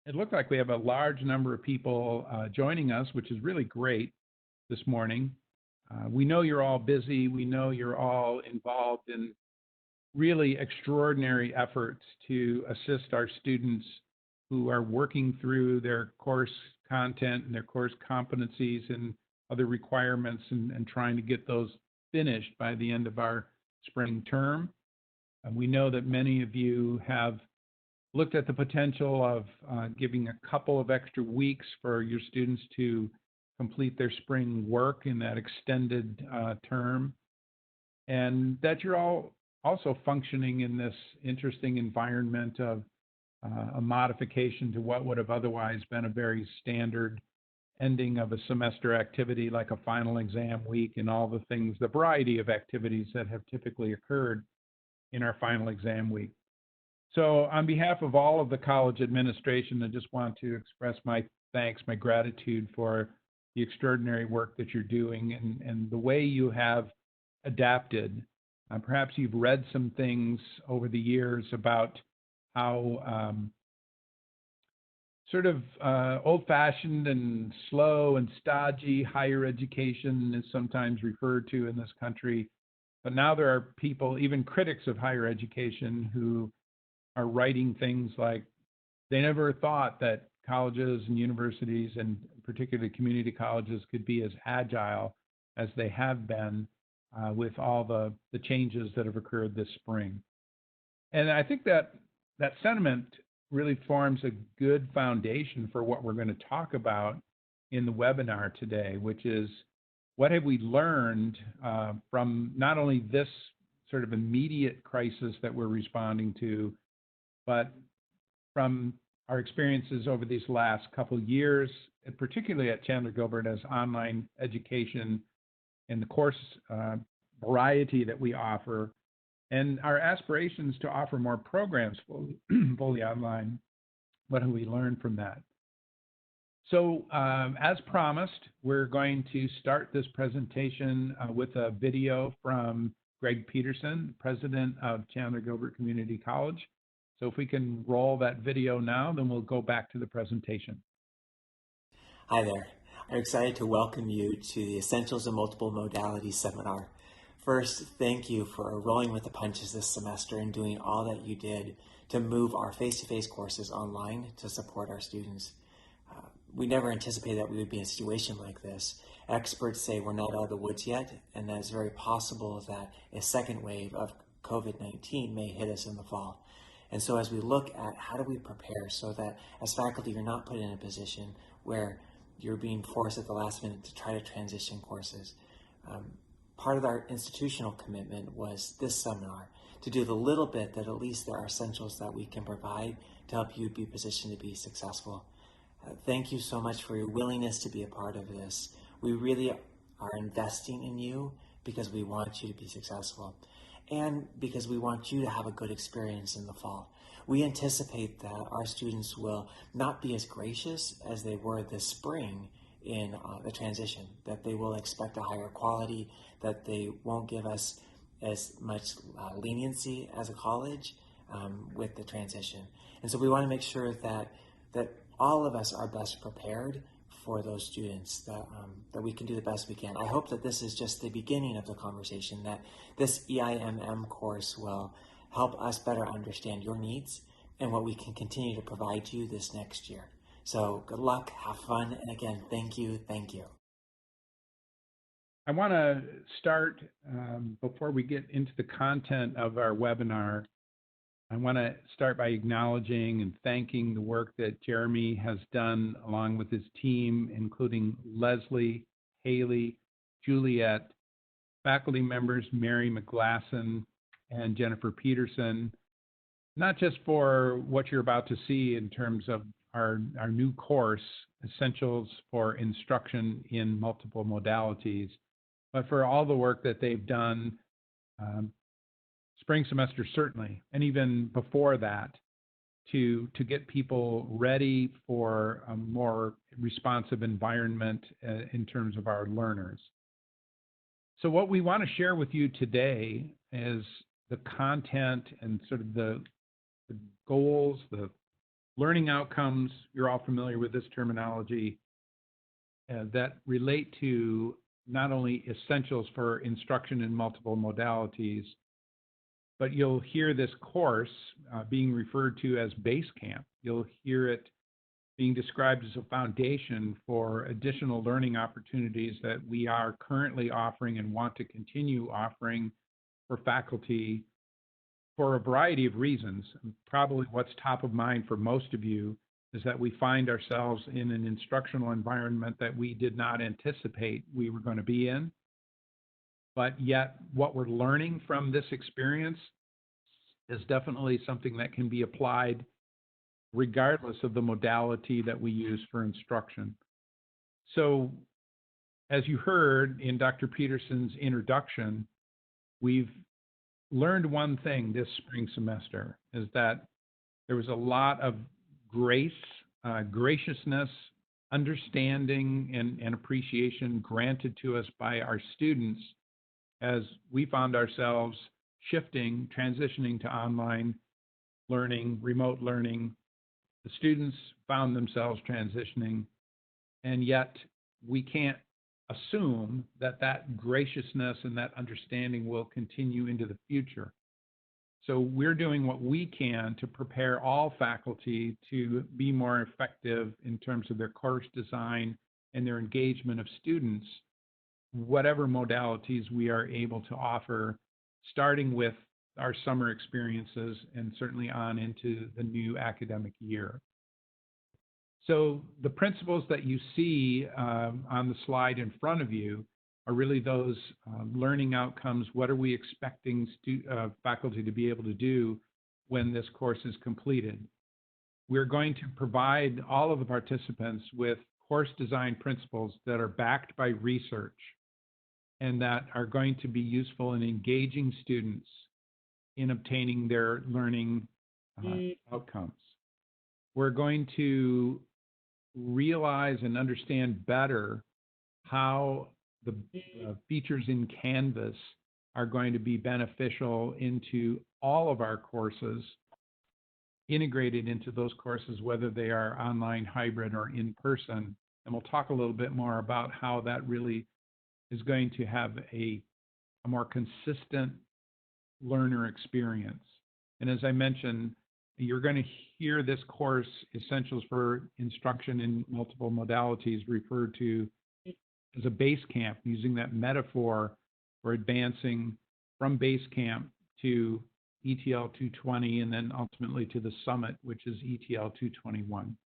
It looked like we have a large number of people joining us, which is really great this morning. We know you're all busy. We know you're all involved in really extraordinary efforts to assist our students who are working through their course content and their course competencies and other requirements and trying to get those finished by the end of our spring term. We know that many of you have looked at the potential of giving a couple of extra weeks for your students to complete their spring work in that extended term, and that you're all also functioning in this interesting environment of a modification to what would have otherwise been a very standard ending of a semester activity like a final exam week and all the things, the variety of activities that have typically occurred in our final exam week. So on behalf of all of the college administration, I just want to express my thanks, my gratitude for the extraordinary work that you're doing and the way you have adapted. Perhaps you've read some things over the years about how sort of old-fashioned and slow and stodgy higher education is sometimes referred to in this country. But now there are people, even critics of higher education, who are writing things like they never thought that colleges and universities, and particularly community colleges, could be as agile as they have been with all the changes that have occurred this spring. And I think that sentiment really forms a good foundation for what we're going to talk about in the webinar today, which is what have we learned from not only this sort of immediate crisis that we're responding to, but from our experiences over these last couple of years, and particularly at Chandler Gilbert as online education and the course variety that we offer, and our aspirations to offer more programs fully online. What have we learned from that? So as promised, we're going to start this presentation with a video from Greg Peterson, president of Chandler Gilbert Community College. So if we can roll that video now, then we'll go back to the presentation. Hi there. I'm excited to welcome you to the Essentials of Multiple Modalities seminar. First, thank you for rolling with the punches this semester and doing all that you did to move our face-to-face courses online to support our students. We never anticipated that we would be in a situation like this. Experts say we're not out of the woods yet, and that it's very possible that a second wave of COVID-19 may hit us in the fall. And so as we look at how do we prepare so that as faculty you're not put in a position where you're being forced at the last minute to try to transition courses. Part of our institutional commitment was this seminar to do the little bit that at least there are essentials that we can provide to help you be positioned to be successful. Thank you so much for your willingness to be a part of this. We really are investing in you because we want you to be successful, and because we want you to have a good experience in the fall. We anticipate that our students will not be as gracious as they were this spring in the transition, that they will expect a higher quality, that they won't give us as much leniency as a college with the transition. And so we want to make sure that all of us are best prepared for those students, that we can do the best we can. I hope that this is just the beginning of the conversation, that this EIMM course will help us better understand your needs and what we can continue to provide you this next year. So good luck, have fun, and again, thank you, thank you. I want to start, before we get into the content of our webinar, I want to start by acknowledging and thanking the work that Jeremy has done along with his team, including Leslie, Haley, Juliet, faculty members Mary McGlasson and Jennifer Peterson, not just for what you're about to see in terms of our new course, Essentials for Instruction in Multiple Modalities, but for all the work that they've done spring semester certainly, and even before that, to get people ready for a more responsive environment in terms of our learners. So what we want to share with you today is the content and sort of the goals, the learning outcomes, you're all familiar with this terminology, that relate to not only essentials for instruction in multiple modalities, but you'll hear this course being referred to as Base Camp. You'll hear it being described as a foundation for additional learning opportunities that we are currently offering and want to continue offering for faculty for a variety of reasons. Probably what's top of mind for most of you is that we find ourselves in an instructional environment that we did not anticipate we were going to be in. But yet what we're learning from this experience is definitely something that can be applied regardless of the modality that we use for instruction. So as you heard in Dr. Peterson's introduction, we've learned one thing this spring semester, is that there was a lot of grace, graciousness, understanding, and appreciation granted to us by our students as we found ourselves shifting, transitioning to online learning, remote learning. The students found themselves transitioning, and yet we can't assume that that graciousness and that understanding will continue into the future. So we're doing what we can to prepare all faculty to be more effective in terms of their course design and their engagement of students, whatever modalities we are able to offer, starting with our summer experiences and certainly on into the new academic year. So the principles that you see on the slide in front of you are really those learning outcomes. What are we expecting faculty to be able to do when this course is completed? We're going to provide all of the participants with course design principles that are backed by research and that are going to be useful in engaging students in obtaining their learning outcomes. We're going to realize and understand better how the features in Canvas are going to be beneficial into all of our courses, integrated into those courses, whether they are online, hybrid, or in person. And we'll talk a little bit more about how that really is going to have a more consistent learner experience. And as I mentioned, you're going to hear this course, Essentials for Instruction in Multiple Modalities, referred to as a base camp, using that metaphor for advancing from base camp to ETL 220 and then ultimately to the summit, which is ETL 221.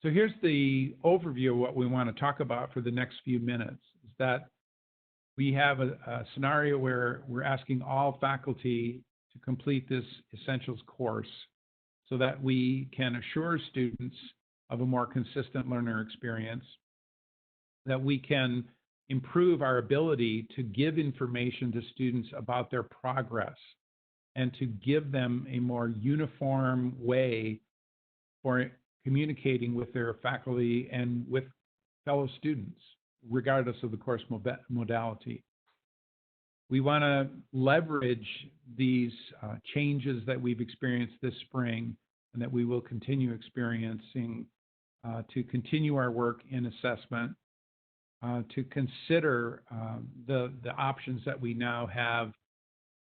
So here's the overview of what we want to talk about for the next few minutes, is that we have a scenario where we're asking all faculty to complete this Essentials course so that we can assure students of a more consistent learner experience, that we can improve our ability to give information to students about their progress and to give them a more uniform way for communicating with their faculty and with fellow students, regardless of the course modality. We want to leverage these changes that we've experienced this spring and that we will continue experiencing to continue our work in assessment, to consider the options that we now have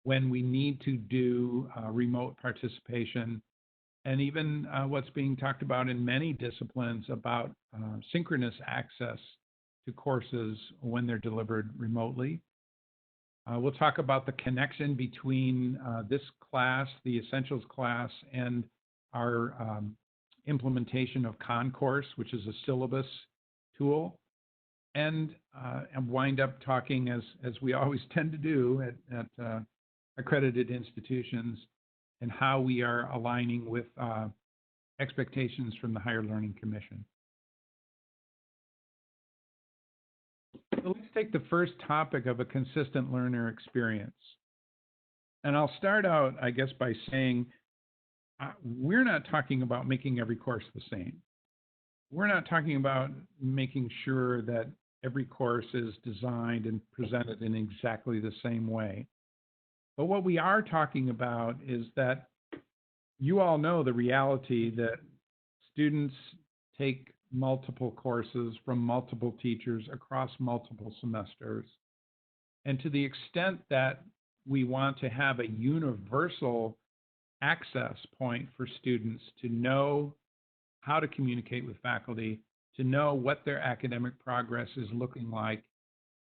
when we need to do remote participation, and even what's being talked about in many disciplines about synchronous access to courses when they're delivered remotely. We'll talk about the connection between this class, the Essentials class, and our implementation of Concourse, which is a syllabus tool, and wind up talking, as we always tend to do at accredited institutions, and how we are aligning with expectations from the Higher Learning Commission. So let's take the first topic of a consistent learner experience. And I'll start out, I guess, by saying we're not talking about making every course the same. We're not talking about making sure that every course is designed and presented in exactly the same way. But what we are talking about is that you all know the reality that students take multiple courses from multiple teachers across multiple semesters. And to the extent that we want to have a universal access point for students to know how to communicate with faculty, to know what their academic progress is looking like,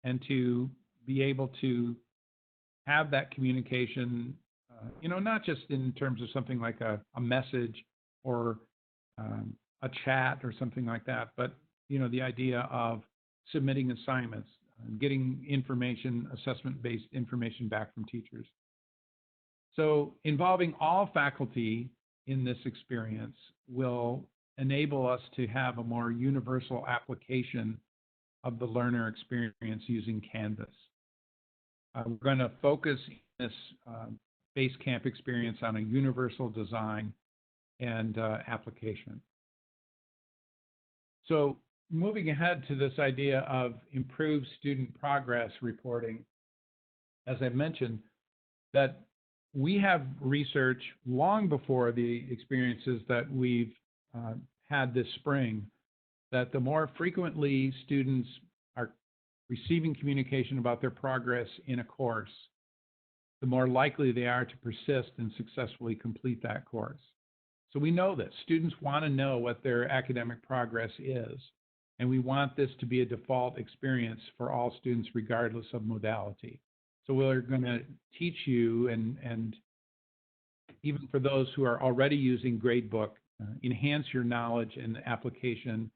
and to be able to have that communication, not just in terms of something like a message or a chat or something like that, but, the idea of submitting assignments, getting information, assessment-based information back from teachers. So involving all faculty in this experience will enable us to have a more universal application of the learner experience using Canvas. We're going to focus this base camp experience on a universal design and application. So moving ahead to this idea of improved student progress reporting, as I mentioned, that we have research long before the experiences that we've had this spring, that the more frequently students are receiving communication about their progress in a course, the more likely they are to persist and successfully complete that course. So we know that students want to know what their academic progress is, and we want this to be a default experience for all students regardless of modality. So we're going to teach you, and even for those who are already using Gradebook, enhance your knowledge and application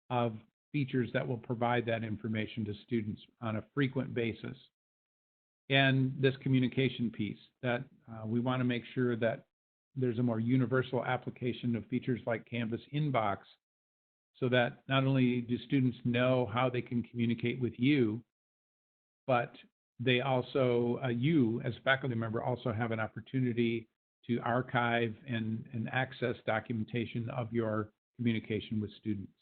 of features that will provide that information to students on a frequent basis. And this communication piece, that we want to make sure that there's a more universal application of features like Canvas Inbox, so that not only do students know how they can communicate with you, but they also, you as a faculty member, also have an opportunity to archive and access documentation of your communication with students.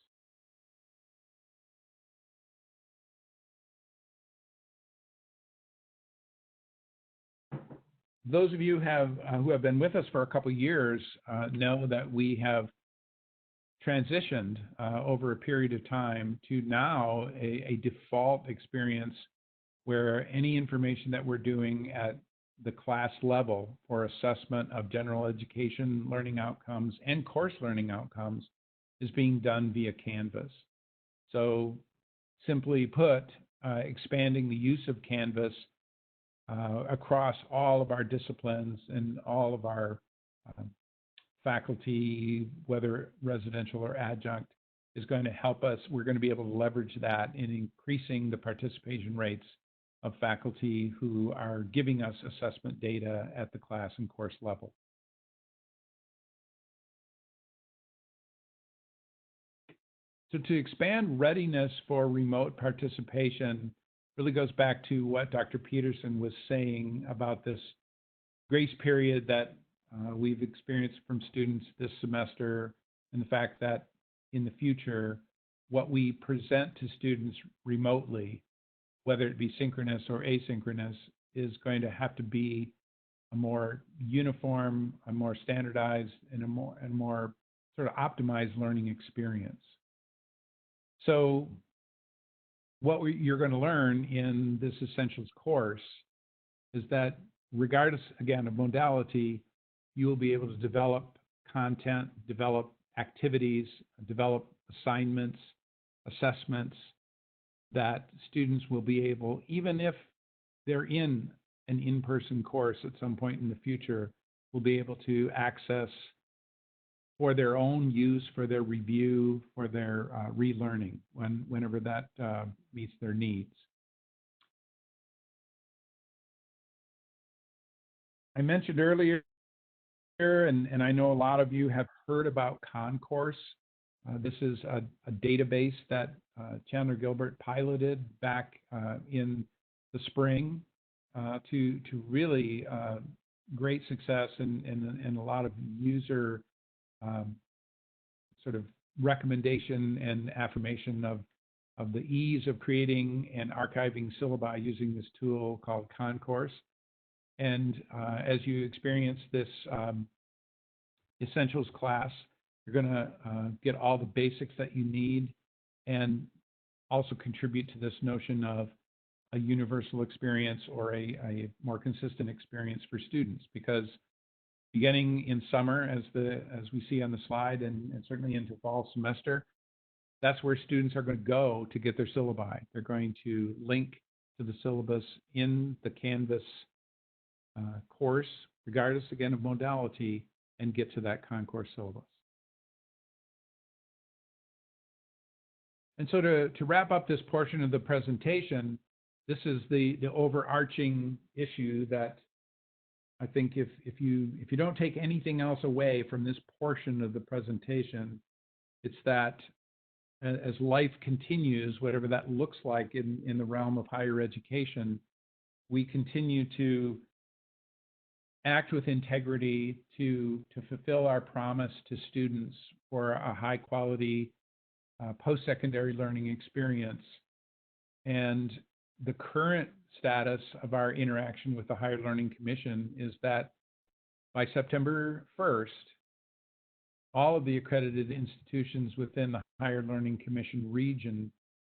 Those of you who have been with us for a couple of years know that we have transitioned over a period of time to now a default experience where any information that we're doing at the class level for assessment of general education learning outcomes and course learning outcomes is being done via Canvas. So simply put, expanding the use of Canvas across all of our disciplines and all of our faculty, whether residential or adjunct, is going to help us. We're going to be able to leverage that in increasing the participation rates of faculty who are giving us assessment data at the class and course level. So to expand readiness for remote participation really goes back to what Dr. Peterson was saying about this grace period that we've experienced from students this semester, and the fact that in the future, what we present to students remotely, whether it be synchronous or asynchronous, is going to have to be a more uniform, a more standardized, and a more sort of optimized learning experience. So what you're going to learn in this Essentials course is that regardless, again, of modality, you will be able to develop content, develop activities, develop assignments, assessments that students will be able, even if they're in an in-person course at some point in the future, will be able to access for their own use, for their review, for their relearning, whenever that meets their needs. I mentioned earlier, and I know a lot of you have heard about Concourse. This is a database that Chandler Gilbert piloted back in the spring to really great success and a lot of user sort of recommendation and affirmation of of the ease of creating and archiving syllabi using this tool called Concourse. And as you experience this Essentials class, you're going to get all the basics that you need and also contribute to this notion of a universal experience or a more consistent experience for students. Because beginning in summer, as we see on the slide, and certainly into fall semester, that's where students are going to go to get their syllabi. They're going to link to the syllabus in the Canvas course, regardless again of modality, and get to that Concourse syllabus. And so to wrap up this portion of the presentation, this is the overarching issue that I think if you don't take anything else away from this portion of the presentation, it's that as life continues, whatever that looks like in the realm of higher education, we continue to act with integrity to fulfill our promise to students for a high quality post-secondary learning experience. And the current status of our interaction with the Higher Learning Commission is that by September 1st, all of the accredited institutions within the Higher Learning Commission region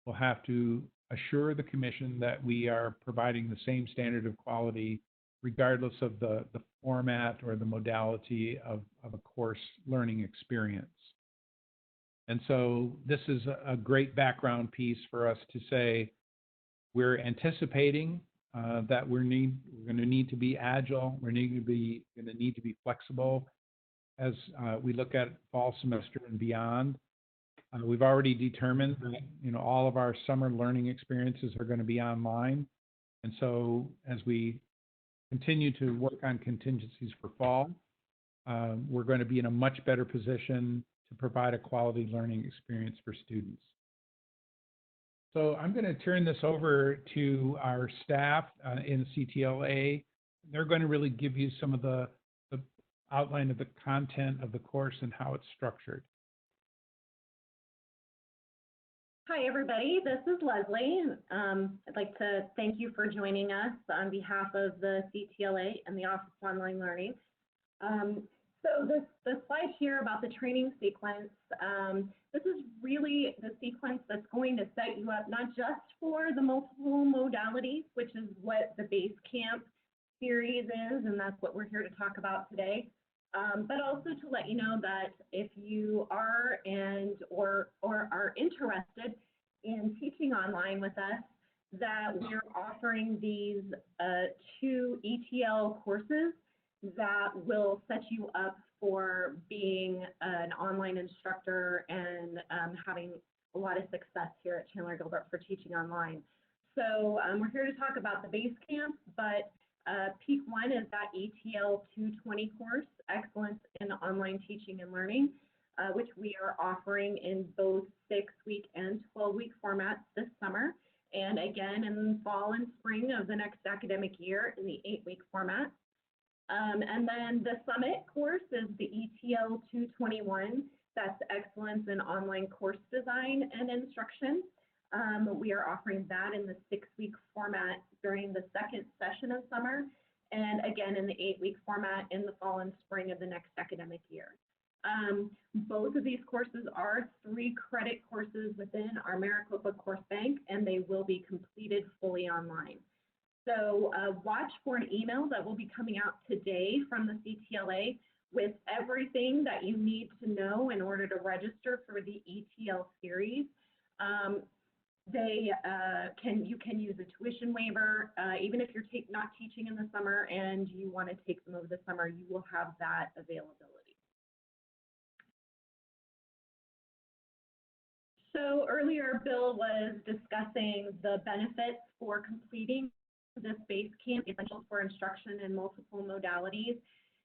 will have to assure the Commission that we are providing the same standard of quality regardless of the format or the modality of a course learning experience. And so this is a great background piece for us to say we're anticipating that we're going to need to be agile. We're going to need to be flexible as we look at fall semester and beyond. We've already determined that all of our summer learning experiences are going to be online, and so as we continue to work on contingencies for fall, we're going to be in a much better position to provide a quality learning experience for students. So I'm going to turn this over to our staff in CTLA. They're going to really give you some of the outline of the content of the course and how it's structured. Hi, everybody. This is Leslie. I'd like to thank you for joining us on behalf of the CTLA and the Office of Online Learning. So this slide here about the training sequence, this is really the sequence that's going to set you up not just for the multiple modalities, which is what the Base Camp series is, and that's what we're here to talk about today, but also to let you know that if you are or are interested in teaching online with us, that we're offering these 2 ETL courses that will set you up for being an online instructor and having a lot of success here at Chandler Gilbert for teaching online. So we're here to talk about the Base Camp, but Peak 1 is that ETL 220 course, Excellence in Online Teaching and Learning, which we are offering in both 6-week and 12-week formats this summer, and again in fall and spring of the next academic year in the 8-week format. And then the Summit course is the ETL 221. That's Excellence in Online Course Design and Instruction. We are offering that in the 6-week format during the second session of summer, and again in the 8-week format in the fall and spring of the next academic year. Both of these courses are 3-credit courses within our Maricopa Course Bank, and they will be completed fully online. So watch for an email that will be coming out today from the CTLA with everything that you need to know in order to register for the ETL series. You can use a tuition waiver, even if you're not teaching in the summer and you want to take them over the summer, you will have that availability. So earlier, Bill was discussing the benefits for completing this Base Camp, Essentials for Instruction in Multiple Modalities.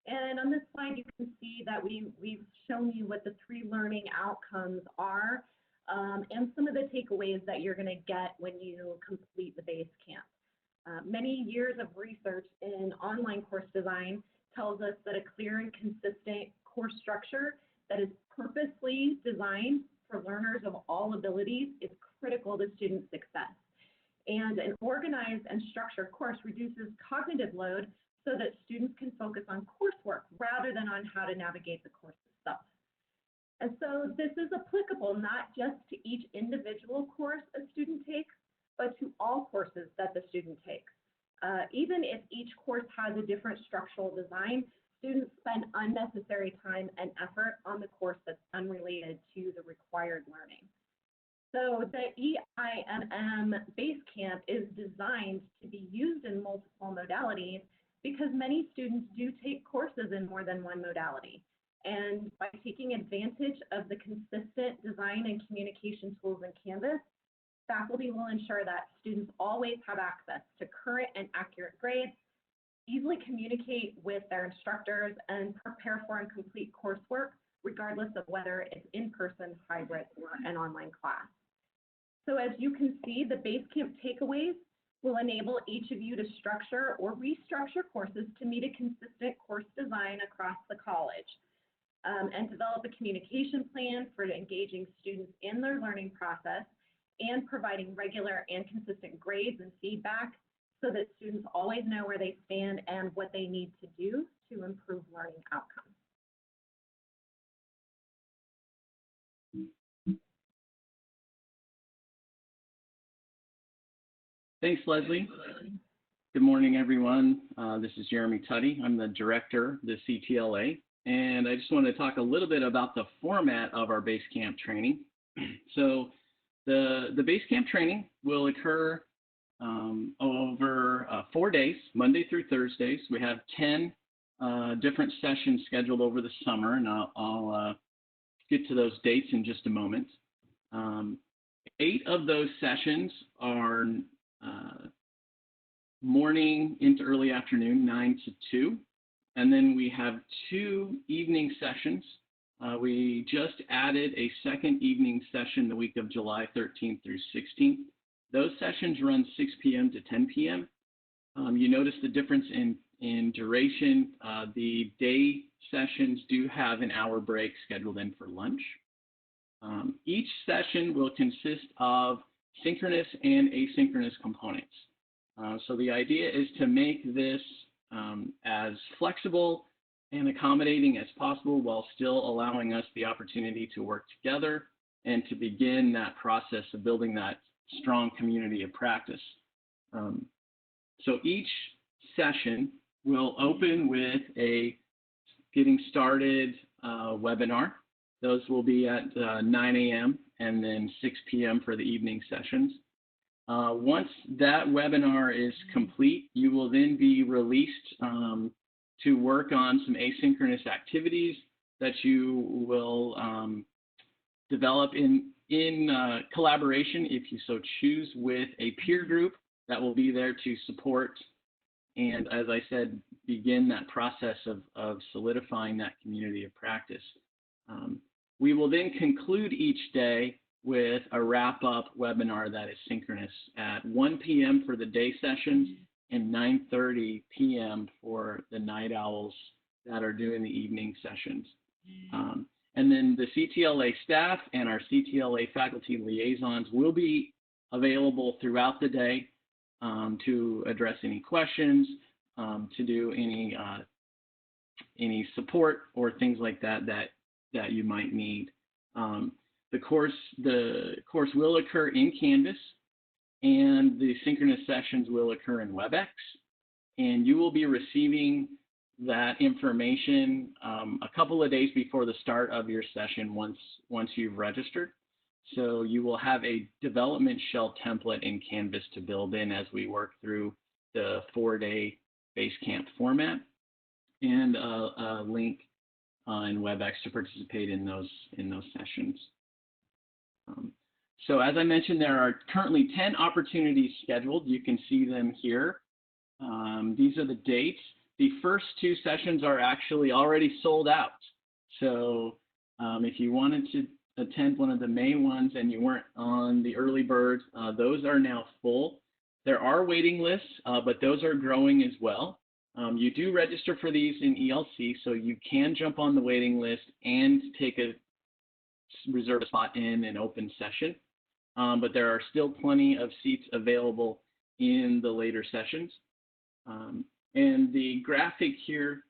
And on this slide, you can see that we've shown you what the 3 learning outcomes are and some of the takeaways that you're going to get when you complete the Base Camp. Many years of research in online course design tells us that a clear and consistent course structure that is purposely designed for learners of all abilities is critical to student success. And an organized and structured course reduces cognitive load so that students can focus on coursework rather than on how to navigate the course itself. And so this is applicable not just to each individual course a student takes, but to all courses that the student takes. Even if each course has a different structural design, students spend unnecessary time and effort on the course that's unrelated to the required learning. So the EIMM Basecamp is designed to be used in multiple modalities because many students do take courses in more than one modality. And by taking advantage of the consistent design and communication tools in Canvas, faculty will ensure that students always have access to current and accurate grades, easily communicate with their instructors, and prepare for and complete coursework, regardless of whether it's in-person, hybrid, or an online class. So as you can see, the Basecamp takeaways will enable each of you to structure or restructure courses to meet a consistent course design across the college, and develop a communication plan for engaging students in their learning process and providing regular and consistent grades and feedback so that students always know where they stand and what they need to do to improve learning outcomes. Thanks, Leslie. Good morning, everyone. This is Jeremy Tuddy. I'm the director of the CTLA, and I just wanted to talk a little bit about the format of our Basecamp training. So the Basecamp training will occur over 4 days, Monday through Thursdays. We have 10 different sessions scheduled over the summer, and I'll get to those dates in just a moment. 8 of those sessions are morning into early afternoon, 9 to 2. And then we have 2 evening sessions. We just added a second evening session the week of July 13th through 16th. Those sessions run 6 p.m. to 10 p.m. You notice the difference in duration. The day sessions do have an hour break scheduled in for lunch. Each session will consist of synchronous and asynchronous components. So the idea is to make this as flexible and accommodating as possible while still allowing us the opportunity to work together and to begin that process of building that strong community of practice. So each session will open with a getting started webinar. Those will be at 9 a.m. and then 6 p.m. for the evening sessions. Once that webinar is complete, you will then be released to work on some asynchronous activities that you will develop in collaboration, if you so choose, with a peer group that will be there to support and, as I said, begin that process of solidifying that community of practice. We will then conclude each day with a wrap-up webinar that is synchronous at 1 p.m. for the day sessions and 9:30 p.m. for the night owls that are doing the evening sessions. And then the CTLA staff and our CTLA faculty liaisons will be available throughout the day to address any questions, to do any support or things like that you might need. The course will occur in Canvas, and the synchronous sessions will occur in WebEx, and you will be receiving that information a couple of days before the start of your session once you've registered. So you will have a development shell template in Canvas to build in as we work through the 4-day Basecamp format, and a link in WebEx to participate in those sessions. So as I mentioned, there are currently 10 opportunities scheduled. You can see them here. These are the dates. The first 2 sessions are actually already sold out. So if you wanted to attend one of the May ones and you weren't on the early birds, those are now full. There are waiting lists, but those are growing as well. You do register for these in ELC, so you can jump on the waiting list and take a reserve spot in an open session. but there are still plenty of seats available in the later sessions. And the graphic here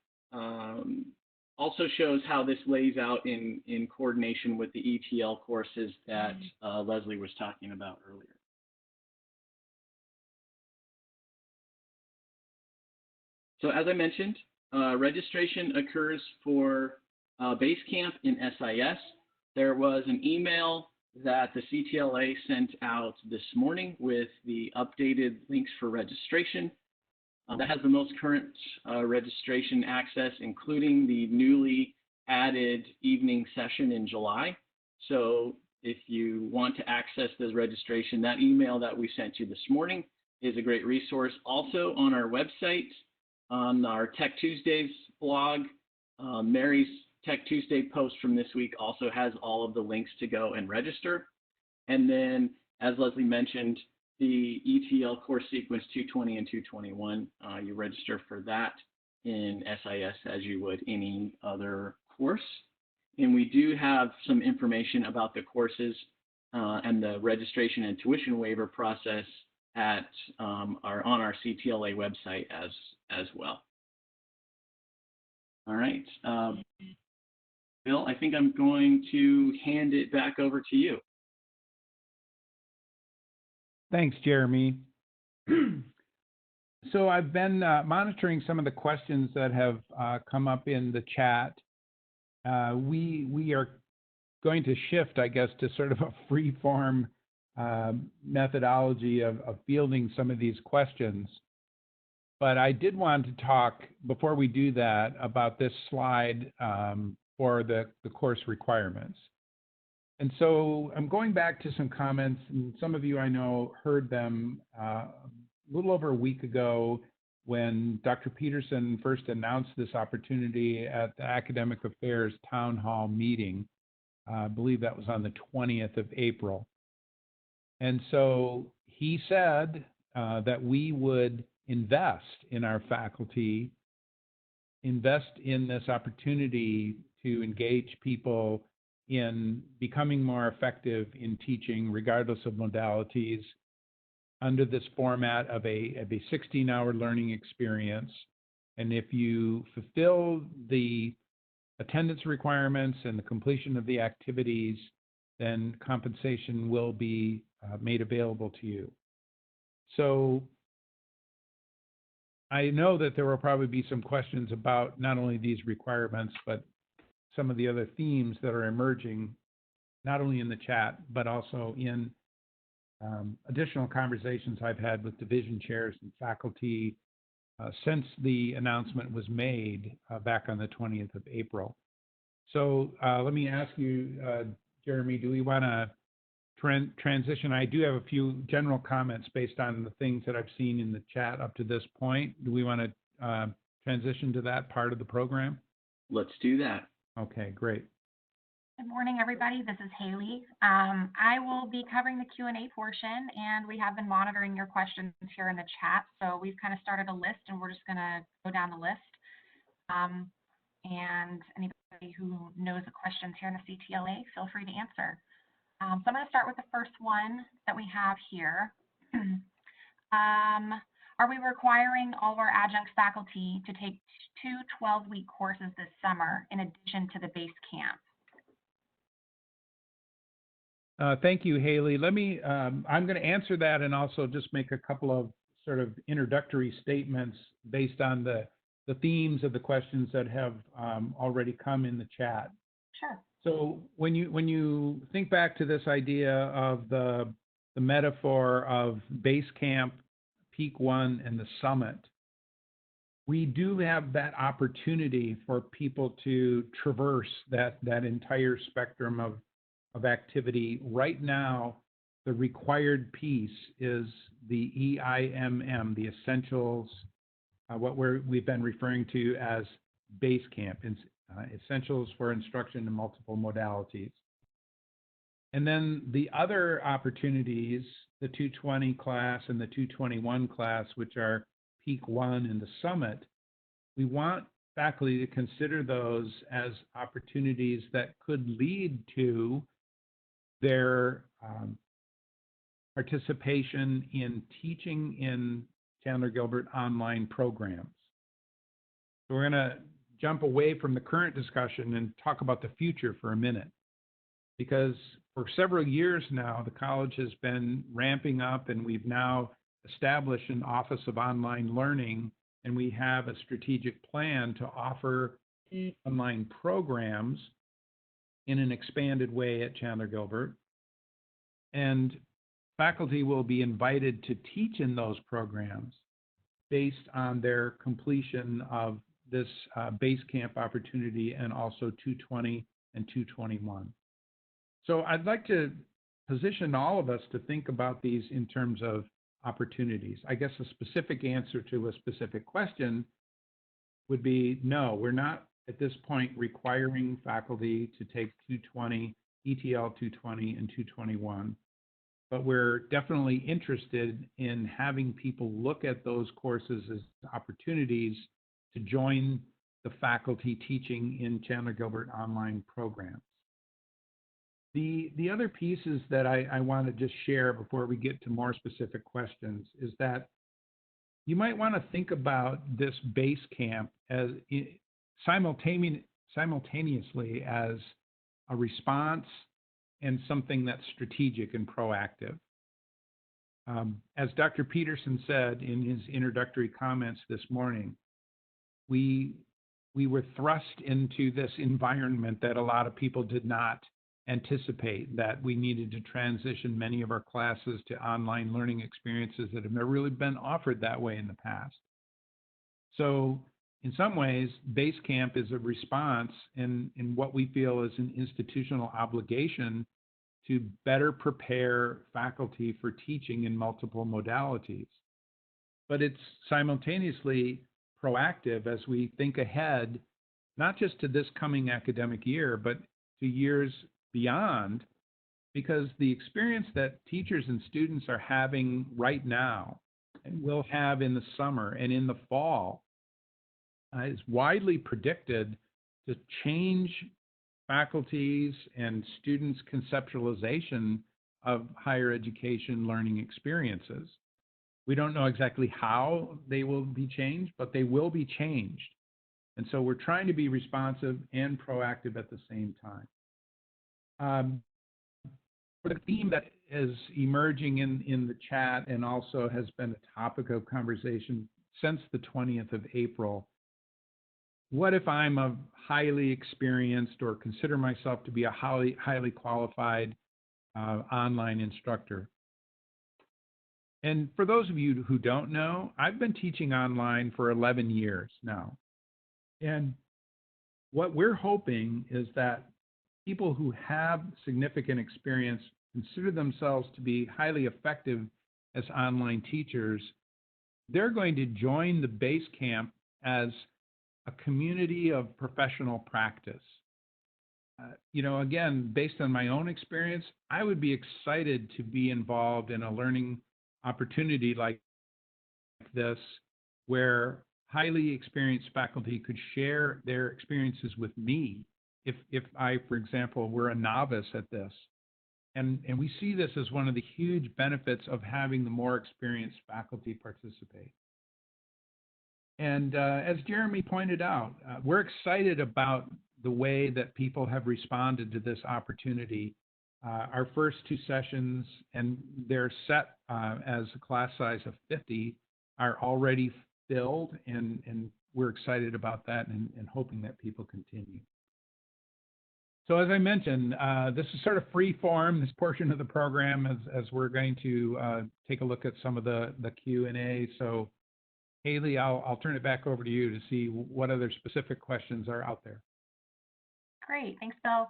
also shows how this lays out in coordination with the ETL courses that Leslie was talking about earlier. So as I mentioned, registration occurs for Basecamp in SIS. There was an email that the CTLA sent out this morning with the updated links for registration. That has the most current registration access, including the newly added evening session in July. So if you want to access this registration, that email that we sent you this morning is a great resource. Also on our website, on our Tech Tuesdays blog, Mary's Tech Tuesday post from this week also has all of the links to go and register. And then, as Leslie mentioned, the ETL course sequence 220 and 221, you register for that in SIS as you would any other course. And we do have some information about the courses and the registration and tuition waiver process at on our CTLA website as well. All right. Bill, I think I'm going to hand it back over to you. Thanks, Jeremy. So I've been monitoring some of the questions that have come up in the chat. We are going to shift, I guess, to sort of a free-form methodology of fielding some of these questions. But I did want to talk, before we do that, about this slide for the course requirements. And so I'm going back to some comments, and some of you I know heard them a little over a week ago when Dr. Peterson first announced this opportunity at the Academic Affairs Town Hall meeting. I believe that was on the 20th of April. And so he said that we would invest in our faculty, invest in this opportunity to engage people in becoming more effective in teaching, regardless of modalities, under this format of a 16-hour learning experience. And if you fulfill the attendance requirements and the completion of the activities, then compensation will be made available to you. So I know that there will probably be some questions about not only these requirements, but some of the other themes that are emerging, not only in the chat, but also in additional conversations I've had with division chairs and faculty since the announcement was made back on the 20th of April. So let me ask you, Jeremy, do we want to transition? I do have a few general comments based on the things that I've seen in the chat up to this point. Do we want to transition to that part of the program? Let's do that. Okay, great. Good morning, everybody. This is Haley. I will be covering the Q&A portion, and we have been monitoring your questions here in the chat. So we've kind of started a list, and we're just going to go down the list. And anybody who knows the questions here in the CTLA, feel free to answer. So I'm going to start with the first one that we have here. Are we requiring all of our adjunct faculty to take 2 12-week courses this summer in addition to the base camp? Thank you, Haley. Let me, I'm going to answer that and also just make a couple of sort of introductory statements based on the themes of the questions that have already come in the chat. Sure. So when you think back to this idea of the metaphor of base camp, peak one, and the summit, we do have that opportunity for people to traverse that entire spectrum of activity. Right now, the required piece is the EIMM, the essentials, what we've been referring to as base camp, essentials for instruction in multiple modalities. And then the other opportunities, the 220 class and the 221 class, which are peak one and the summit, we want faculty to consider those as opportunities that could lead to their participation in teaching in Chandler Gilbert online programs. So we're going to jump away from the current discussion and talk about the future for a minute, because for several years now, the college has been ramping up, and we've now established an Office of Online Learning, and we have a strategic plan to offer online programs in an expanded way at Chandler Gilbert. And faculty will be invited to teach in those programs based on their completion of this base camp opportunity and also 220 and 221. So I'd like to position all of us to think about these in terms of opportunities. I guess a specific answer to a specific question would be no, we're not at this point requiring faculty to take 220, ETL 220 and 221, but we're definitely interested in having people look at those courses as opportunities to join the faculty teaching in Chandler Gilbert online programs. The other pieces that I want to just share before we get to more specific questions is that you might want to think about this base camp as simultaneously as a response and something that's strategic and proactive. As Dr. Peterson said in his introductory comments this morning, we were thrust into this environment that a lot of people did not anticipate, that we needed to transition many of our classes to online learning experiences that have never really been offered that way in the past. So in some ways, base camp is a response in what we feel is an institutional obligation to better prepare faculty for teaching in multiple modalities. But it's simultaneously proactive as we think ahead, not just to this coming academic year, but to years beyond, because the experience that teachers and students are having right now and will have in the summer and in the fall is widely predicted to change faculty's and students' conceptualization of higher education learning experiences. We don't know exactly how they will be changed, but they will be changed. And so we're trying to be responsive and proactive at the same time. For the theme that is emerging in the chat and also has been a topic of conversation since the 20th of April, what if I'm a highly experienced or consider myself to be a highly qualified online instructor? And for those of you who don't know, I've been teaching online for 11 years now. And what we're hoping is that people who have significant experience consider themselves to be highly effective as online teachers. They're going to join the base camp as a community of professional practice. Again, based on my own experience, I would be excited to be involved in a learning opportunity like this, where highly experienced faculty could share their experiences with me if I, for example, were a novice at this. And we see this as one of the huge benefits of having the more experienced faculty participate. And as Jeremy pointed out, we're excited about the way that people have responded to this opportunity. Our first two sessions, and they're set as a class size of 50, are already filled, and we're excited about that and hoping that people continue. So as I mentioned, this is sort of free form, this portion of the program, as we're going to take a look at some of the Q&A. So Haley, I'll turn it back over to you to see what other specific questions are out there. Great, thanks, Bill.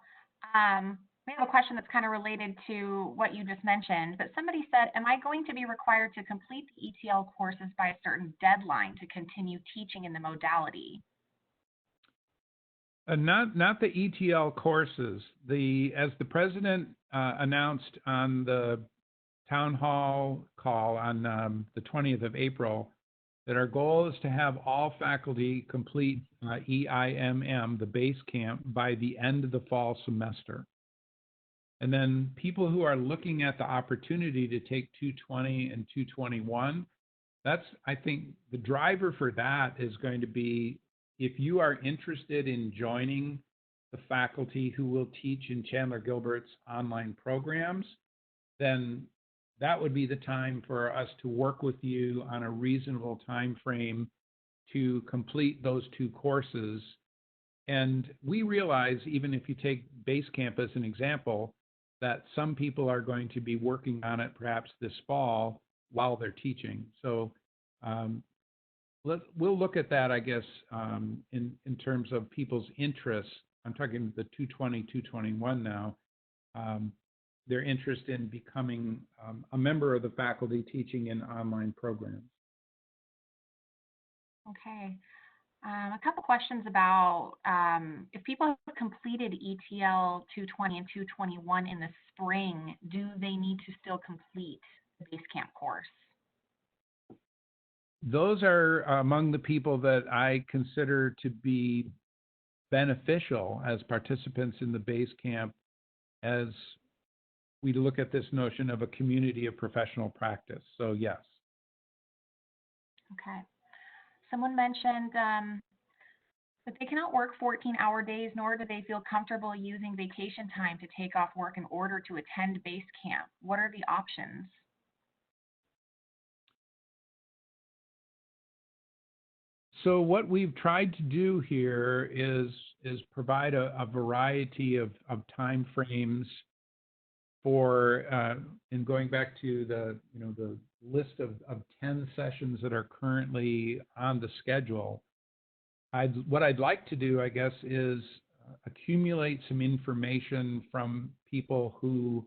We have a question that's kind of related to what you just mentioned, but somebody said, am I going to be required to complete the ETL courses by a certain deadline to continue teaching in the modality? Not the ETL courses. As the president announced on the town hall call on the 20th of April, that our goal is to have all faculty complete EIMM, the base camp, by the end of the fall semester. And then people who are looking at the opportunity to take 220 and 221, I think the driver for that is going to be if you are interested in joining the faculty who will teach in Chandler Gilbert's online programs, then that would be the time for us to work with you on a reasonable time frame to complete those 2 courses. And we realize, even if you take Basecamp as an example, that some people are going to be working on it perhaps this fall while they're teaching. So we'll look at that, I guess, in terms of people's interests. I'm talking the 220, 221 now. Their interest in becoming a member of the faculty teaching in online programs. Okay. A couple questions about if people have completed ETL 220 and 221 in the spring, do they need to still complete the Basecamp course? Those are among the people that I consider to be beneficial as participants in the Basecamp as we look at this notion of a community of professional practice. So yes. Okay. Someone mentioned that they cannot work 14-hour days, nor do they feel comfortable using vacation time to take off work in order to attend Basecamp. What are the options? So what we've tried to do here is provide a variety of time frames for, and going back to the list of 10 sessions that are currently on the schedule. What I'd like to do, I guess, is accumulate some information from people who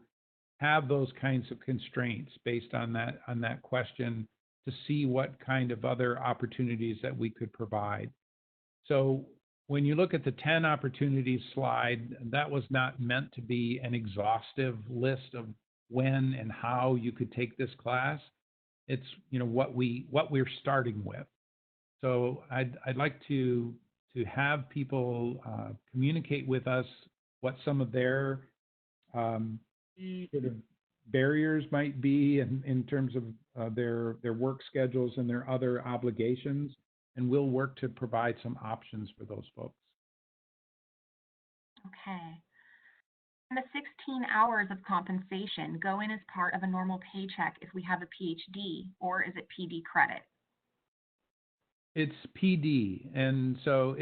have those kinds of constraints based on that question, to see what kind of other opportunities that we could provide. So when you look at the 10 opportunities slide, that was not meant to be an exhaustive list of when and how you could take this class. It's what we're starting with. So I'd like to have people communicate with us what some of their sort of barriers might be in terms of their work schedules and their other obligations, and we'll work to provide some options for those folks. Okay. And the 16 hours of compensation go in as part of a normal paycheck if we have a PhD, or is it PD credit? It's PD, and so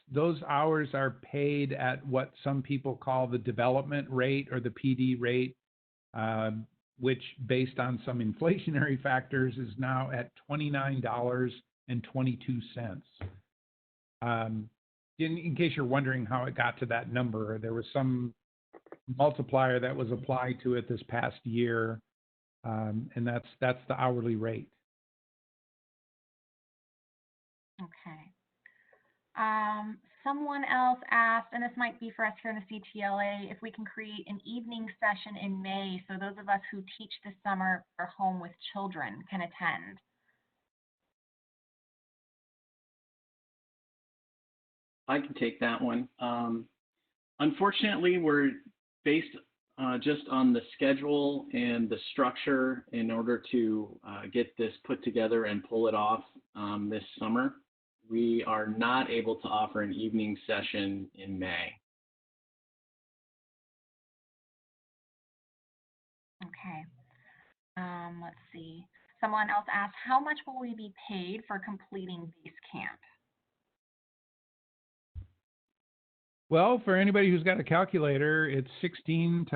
those hours are paid at what some people call the development rate or the PD rate, which, based on some inflationary factors, is now at $29.22. In case you're wondering how it got to that number, there was some multiplier that was applied to it this past year, and that's the hourly rate. Okay. Someone else asked, and this might be for us here in the CTLA, if we can create an evening session in May so those of us who teach this summer or home with children can attend. I can take that one. Unfortunately, we're based just on the schedule and the structure in order to get this put together and pull it off this summer. We are not able to offer an evening session in May. Okay. Let's see. Someone else asked, how much will we be paid for completing Basecamp? Well, for anybody who's got a calculator, it's 16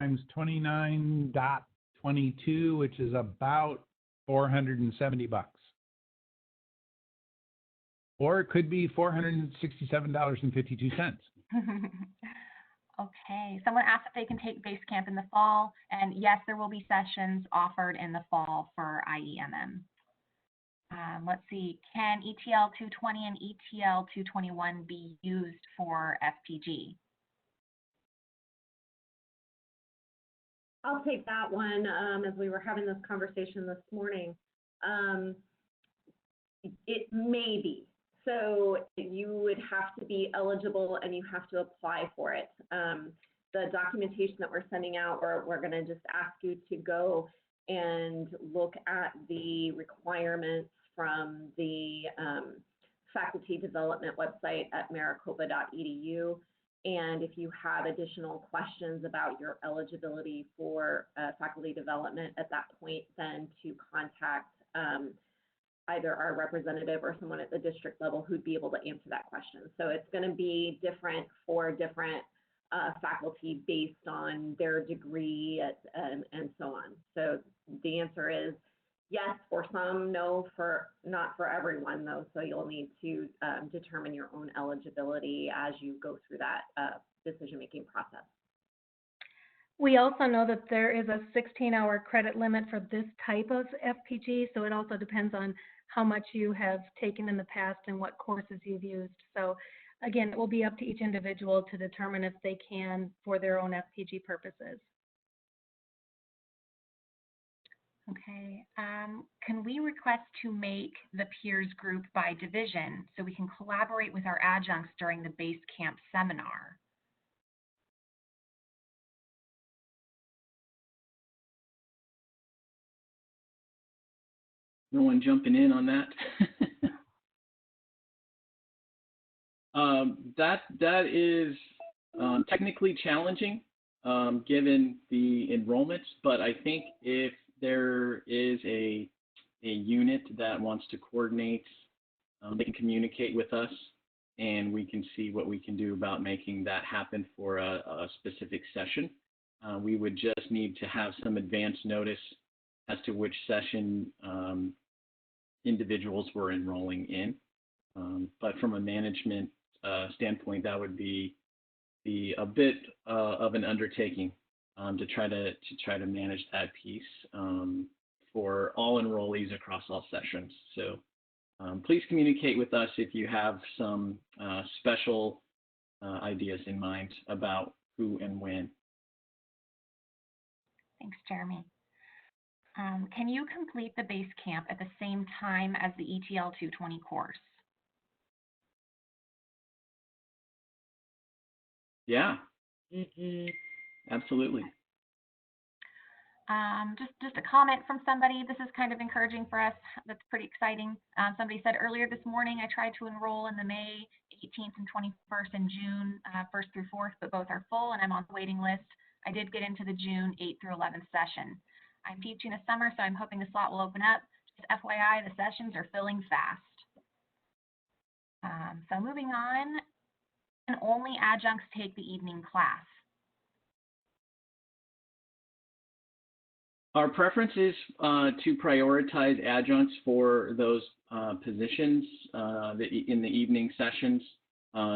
times 29.22, which is about $470. Or it could be $467.52. Okay. Someone asked if they can take Basecamp in the fall, and yes, there will be sessions offered in the fall for EIMM. Let's see. Can ETL 220 and ETL 221 be used for FPG? I'll take that one. As we were having this conversation this morning, it may be. So you would have to be eligible and you have to apply for it. the documentation that we're sending out, we're going to just ask you to go and look at the requirements from the faculty development website at maricopa.edu. And if you have additional questions about your eligibility for faculty development at that point, then to contact either our representative or someone at the district level who'd be able to answer that question. So it's going to be different for different faculty based on their degree and so on. So the answer is yes for some, no for not for everyone though. So you'll need to determine your own eligibility as you go through that decision-making process. We also know that there is a 16-hour credit limit for this type of FPG, so it also depends on how much you have taken in the past and what courses you've used. So again, it will be up to each individual to determine if they can for their own FPG purposes. Okay, can we request to make the peers group by division so we can collaborate with our adjuncts during the base camp seminar? No one jumping in on that? That is technically challenging given the enrollments, but I think if there is a unit that wants to coordinate, they can communicate with us and we can see what we can do about making that happen for a specific session. We would just need to have some advance notice as to which session individuals were enrolling in. But from a management standpoint, that would be a bit of an undertaking to try to manage that piece for all enrollees across all sessions. So please communicate with us if you have some special ideas in mind about who and when. Thanks, Jeremy. Can you complete the base camp at the same time as the ETL 220 course? Yeah, absolutely. Just a comment from somebody. This is kind of encouraging for us. That's pretty exciting. Somebody said earlier this morning, I tried to enroll in the May 18th and 21st and June 1st through 4th, but both are full and I'm on the waiting list. I did get into the June 8th through 11th session. I'm teaching a summer, so I'm hoping the slot will open up. Just FYI, the sessions are filling fast. So moving on, can only adjuncts take the evening class? Our preference is to prioritize adjuncts for those positions in the evening sessions,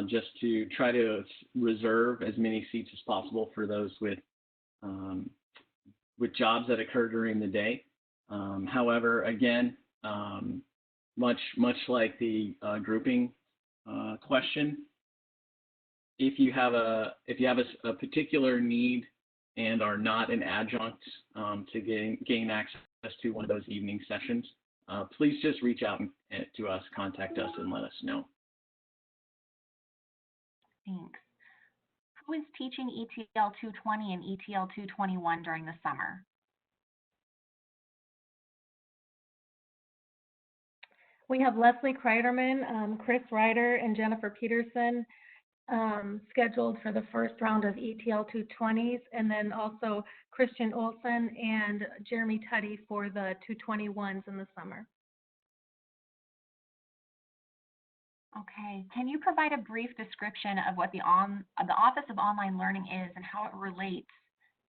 just to try to reserve as many seats as possible for those with jobs that occur during the day. However, again, much like the grouping question, if you have a particular need and are not an adjunct to gain access to one of those evening sessions, please just reach out to us, contact us, and let us know. Thanks. Who is teaching ETL 220 and ETL 221 during the summer? We have Leslie Kreiderman, Chris Ryder, and Jennifer Peterson scheduled for the first round of ETL 220s, and then also Christian Olson and Jeremy Tuddy for the 221s in the summer. Okay, can you provide a brief description of what the Office of Online Learning is and how it relates,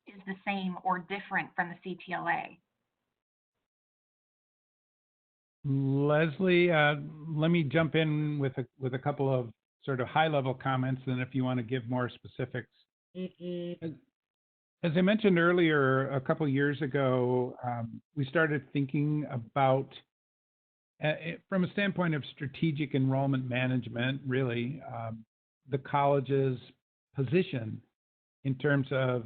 is the same or different from the CTLA? Leslie, let me jump in with a couple of sort of high-level comments, and if you want to give more specifics. As I mentioned earlier, a couple years ago, we started thinking about, from a standpoint of strategic enrollment management, really, the college's position in terms of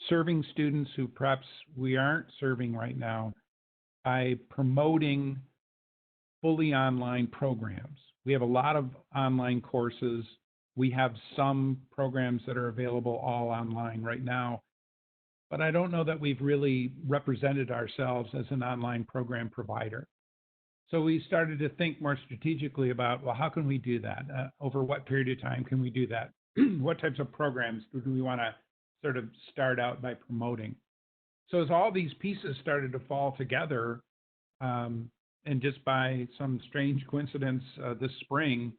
serving students who perhaps we aren't serving right now by promoting fully online programs. We have a lot of online courses We have some programs that are available all online right now, but I don't know that we've really represented ourselves as an online program provider. So we started to think more strategically about, well, how can we do that? Over what period of time can we do that? What types of programs do we want to sort of start out by promoting? So as all these pieces started to fall together, and just by some strange coincidence this spring,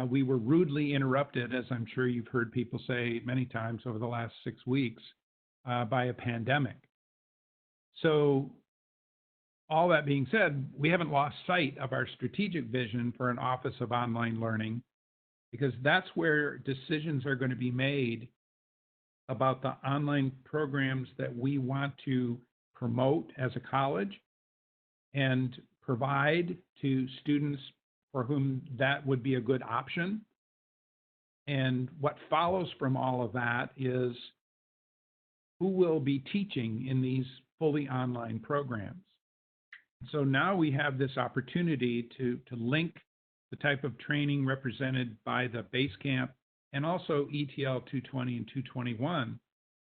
we were rudely interrupted, as I'm sure you've heard people say many times over the last 6 weeks, by a pandemic. So all that being said, we haven't lost sight of our strategic vision for an Office of Online Learning, because that's where decisions are going to be made about the online programs that we want to promote as a college and provide to students for whom that would be a good option. And what follows from all of that is who will be teaching in these fully online programs. So now we have this opportunity to link the type of training represented by the Basecamp and also ETL 220 and 221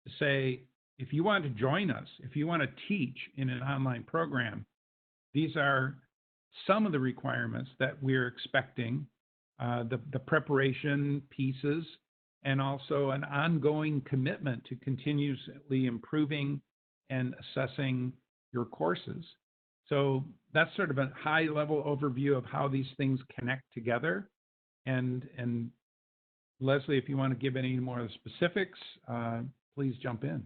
to say, if you want to join us, if you want to teach in an online program, these are some of the requirements that we're expecting, the preparation pieces, and also an ongoing commitment to continuously improving and assessing your courses. So that's sort of a high-level overview of how these things connect together. And Leslie, if you want to give any more of the specifics, please jump in.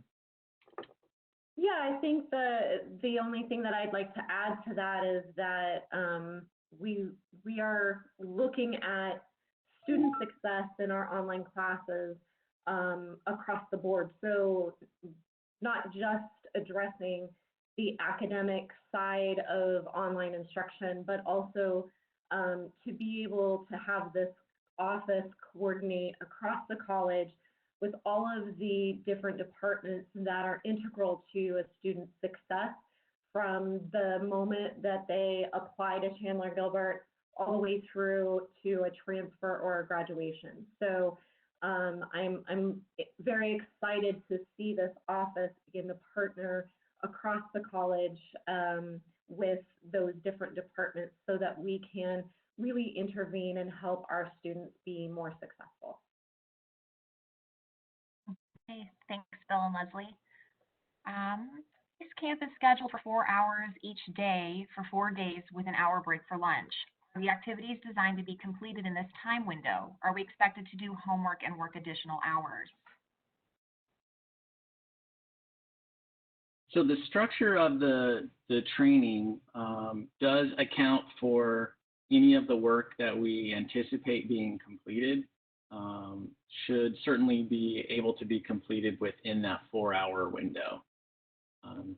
Yeah, I think the only thing that I'd like to add to that is that we are looking at student success in our online classes across the board. So not just addressing the academic side of online instruction, but also to be able to have this office coordinate across the college with all of the different departments that are integral to a student's success from the moment that they apply to Chandler Gilbert all the way through to a transfer or a graduation. So I'm very excited to see this office begin to partner across the college with those different departments so that we can really intervene and help our students be more successful. Okay, thanks, Bill and Leslie. This camp is scheduled for 4 hours each day for 4 days with an hour break for lunch. Are the activities designed to be completed in this time window? Are we expected to do homework and work additional hours? So the structure of the training does account for any of the work that we anticipate being completed. Should certainly be able to be completed within that 4-hour window.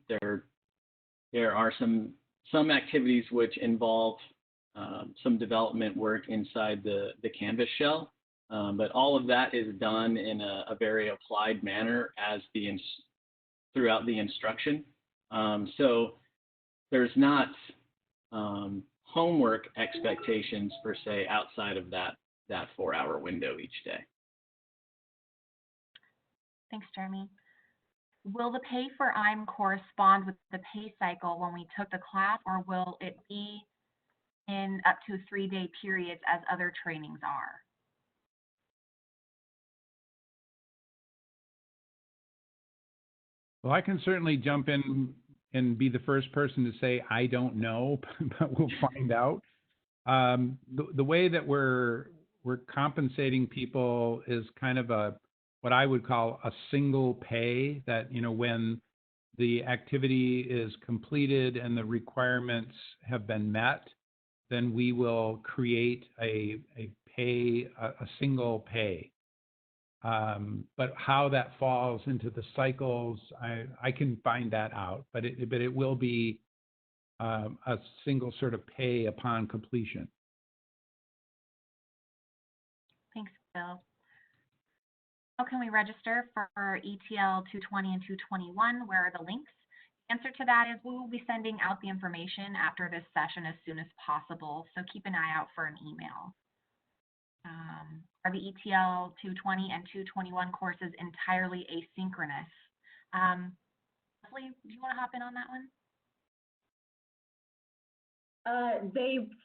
There are some activities which involve some development work inside the Canvas shell, but all of that is done in a very applied manner as throughout the instruction. So there's not homework expectations per se outside of that 4-hour window each day. Thanks, Jeremy. Will the pay for EIMM correspond with the pay cycle when we took the class, or will it be in up to 3-day periods as other trainings are? Well, I can certainly jump in and be the first person to say, I don't know, but we'll find out. The way that we're compensating people is kind of what I would call a single pay, that, when the activity is completed and the requirements have been met, then we will create a single pay. But how that falls into the cycles, I can find that out, but it will be a single sort of pay upon completion. Thanks, Bill. How can we register for ETL 220 and 221? Where are the links? The answer to that is we will be sending out the information after this session as soon as possible, so keep an eye out for an email. Are the ETL 220 and 221 courses entirely asynchronous? Leslie, do you want to hop in on that one?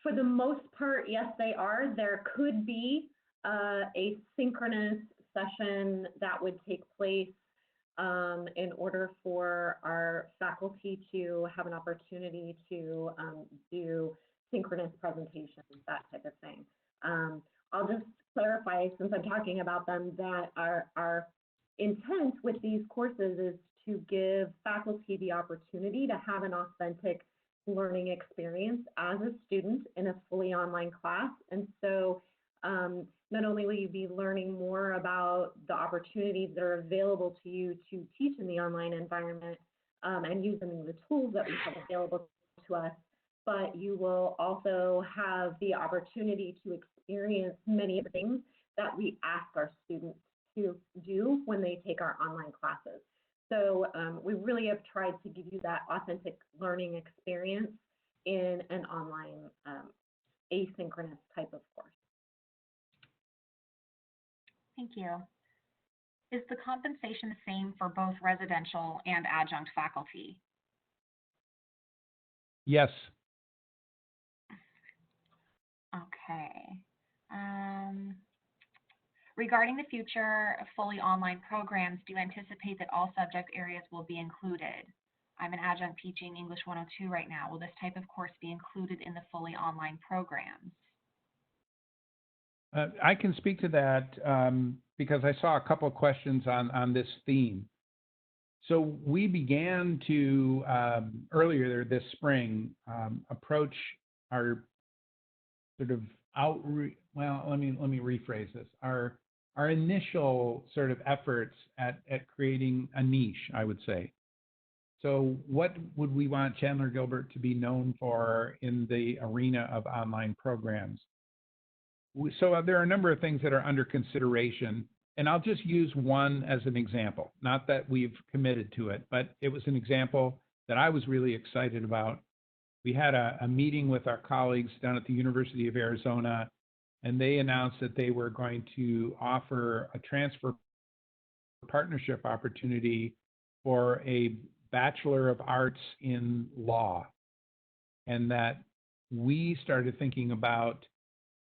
For the most part, yes, they are. There could be a synchronous session that would take place in order for our faculty to have an opportunity to do synchronous presentations, that type of thing. I'll just clarify, since I'm talking about them, that our intent with these courses is to give faculty the opportunity to have an authentic learning experience as a student in a fully online class. And so not only will you be learning more about the opportunities that are available to you to teach in the online environment and using the tools that we have available to us, but you will also have the opportunity to experience many of the things that we ask our students to do when they take our online classes. So we really have tried to give you that authentic learning experience in an online asynchronous type of course. Thank you. Is the compensation the same for both residential and adjunct faculty? Yes. Okay. Regarding the future of fully online programs, do you anticipate that all subject areas will be included? I'm an adjunct teaching English 102 right now. Will this type of course be included in the fully online programs? I can speak to that because I saw a couple of questions on this theme. So we began to, earlier this spring, approach our sort of let me rephrase this. Our initial sort of efforts at creating a niche, I would say. So what would we want Chandler Gilbert to be known for in the arena of online programs? So there are a number of things that are under consideration, and I'll just use one as an example. Not that we've committed to it, but it was an example that I was really excited about. We had a meeting with our colleagues down at the University of Arizona, and they announced that they were going to offer a transfer partnership opportunity for a Bachelor of Arts in Law, and that we started thinking about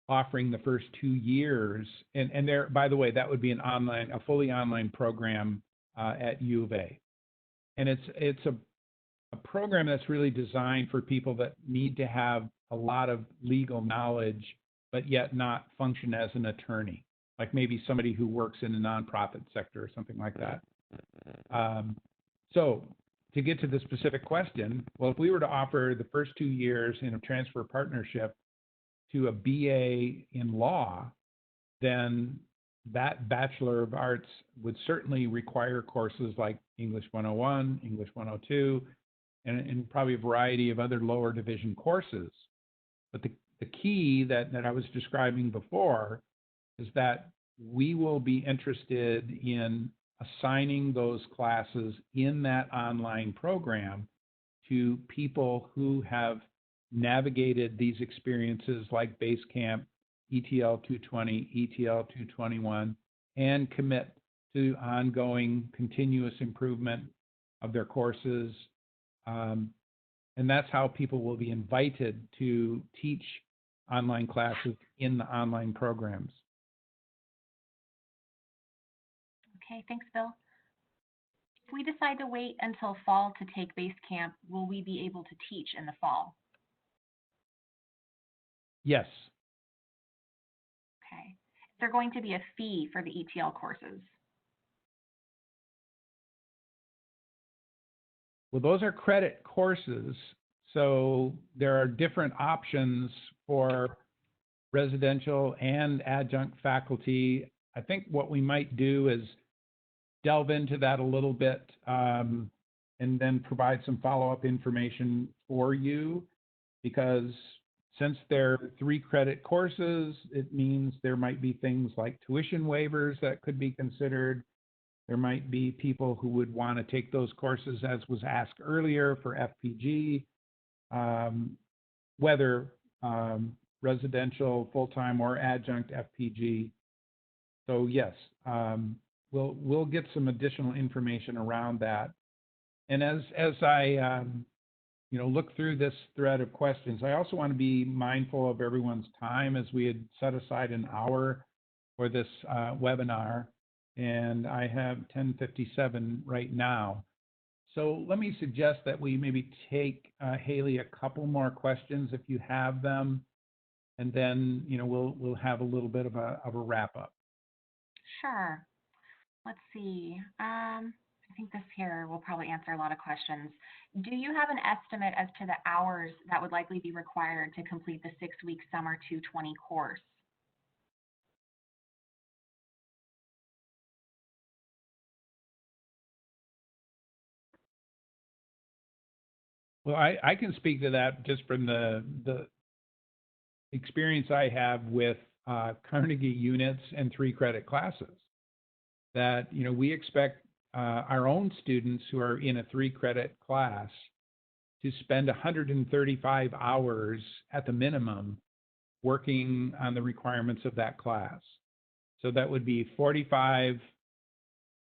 offering the first 2 years, and there, by the way, that would be a fully online program at U of A, and it's a program that's really designed for people that need to have a lot of legal knowledge, but yet not function as an attorney, like maybe somebody who works in the nonprofit sector or something like that. So to get to the specific question, well, if we were to offer the first 2 years in a transfer partnership to a BA in law, then that Bachelor of Arts would certainly require courses like English 101, English 102, and probably a variety of other lower division courses. But the key that I was describing before is that we will be interested in assigning those classes in that online program to people who have navigated these experiences like Basecamp, ETL 220, ETL 221, and commit to ongoing continuous improvement of their courses. And that's how people will be invited to teach online classes in the online programs. Okay, thanks, Bill. If we decide to wait until fall to take Basecamp, will we be able to teach in the fall? Yes. Okay. Is there going to be a fee for the ETL courses? Well, those are credit courses, so there are different options for residential and adjunct faculty. I think what we might do is delve into that a little bit and then provide some follow-up information for you, because since they're 3 credit courses, it means there might be things like tuition waivers that could be considered. There might be people who would want to take those courses, as was asked earlier, for FPG, whether residential, full-time, or adjunct FPG. So yes, we'll get some additional information around that. And as I look through this thread of questions, I also want to be mindful of everyone's time, as we had set aside an hour for this webinar, and I have 10:57 right now. So let me suggest that we maybe take, Haley, a couple more questions if you have them, and then we'll have a little bit of a wrap up. Sure. Let's see. I think this here will probably answer a lot of questions. Do you have an estimate as to the hours that would likely be required to complete the 6-week Summer 220 course? Well, I can speak to that just from the experience I have with Carnegie units and 3-credit classes. That we expect our own students who are in a 3-credit class to spend 135 hours at the minimum working on the requirements of that class. So that would be 45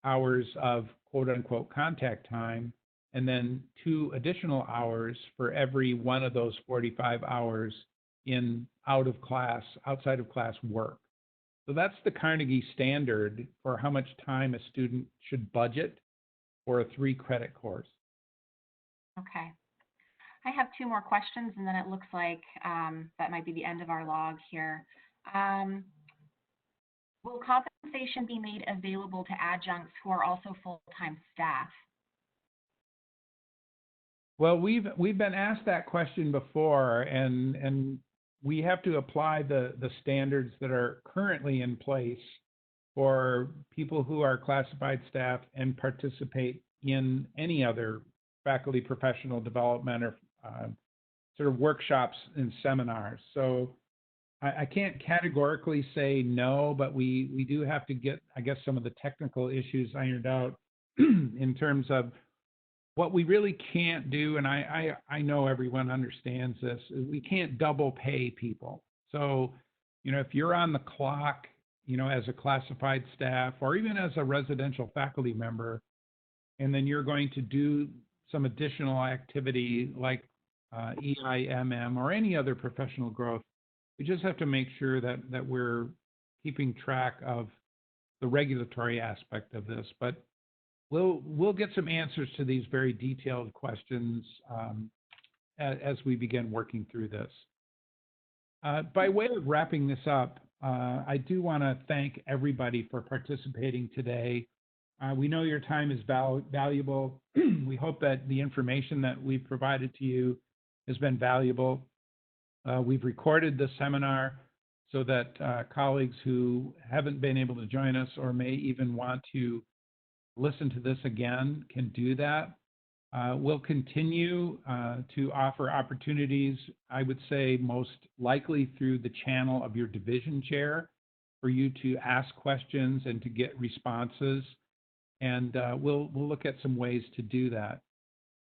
hours of quote unquote contact time, and then 2 additional hours for every one of those 45 hours in outside of class work. So that's the Carnegie standard for how much time a student should budget for a 3-credit course. Okay. I have 2 more questions, and then it looks like that might be the end of our log here. Will compensation be made available to adjuncts who are also full-time staff? Well, we've been asked that question before, and we have to apply the standards that are currently in place for people who are classified staff and participate in any other faculty professional development or sort of workshops and seminars. So I can't categorically say no, but we do have to get, I guess, some of the technical issues ironed out in terms of what we really can't do, and I know everyone understands this, is we can't double pay people. So, if you're on the clock, as a classified staff or even as a residential faculty member, and then you're going to do some additional activity like EIMM or any other professional growth, we just have to make sure that we're keeping track of the regulatory aspect of this. But we'll get some answers to these very detailed questions as we begin working through this. By way of wrapping this up, I do want to thank everybody for participating today. We know your time is valuable. We hope that the information that we've provided to you has been valuable. We've recorded the seminar so that colleagues who haven't been able to join us or may even want to listen to this again can do that. We'll continue to offer opportunities, I would say most likely through the channel of your division chair, for you to ask questions and to get responses. And we'll look at some ways to do that.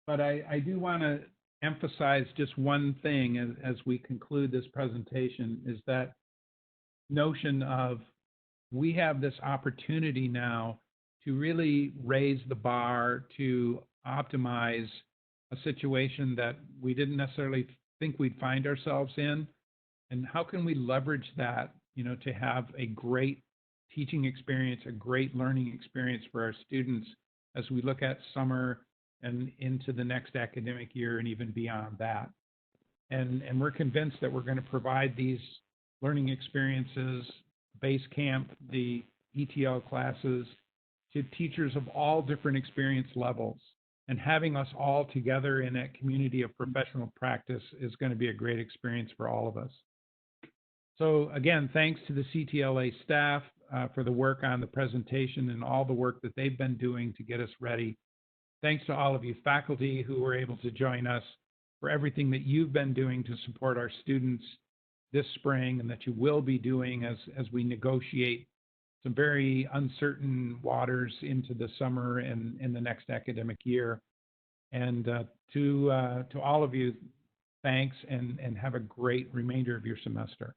But I do want to emphasize just one thing as we conclude this presentation, is that notion of we have this opportunity now to really raise the bar, to optimize a situation that we didn't necessarily think we'd find ourselves in. And how can we leverage that, to have a great teaching experience, a great learning experience for our students as we look at summer and into the next academic year and even beyond that. And we're convinced that we're going to provide these learning experiences, base camp, the ETL classes, to teachers of all different experience levels. And having us all together in that community of professional practice is going to be a great experience for all of us. So again, thanks to the CTLA staff for the work on the presentation and all the work that they've been doing to get us ready. Thanks to all of you faculty who were able to join us, for everything that you've been doing to support our students this spring and that you will be doing as we negotiate some very uncertain waters into the summer and in the next academic year. And to all of you, Thanks, and have a great remainder of your semester.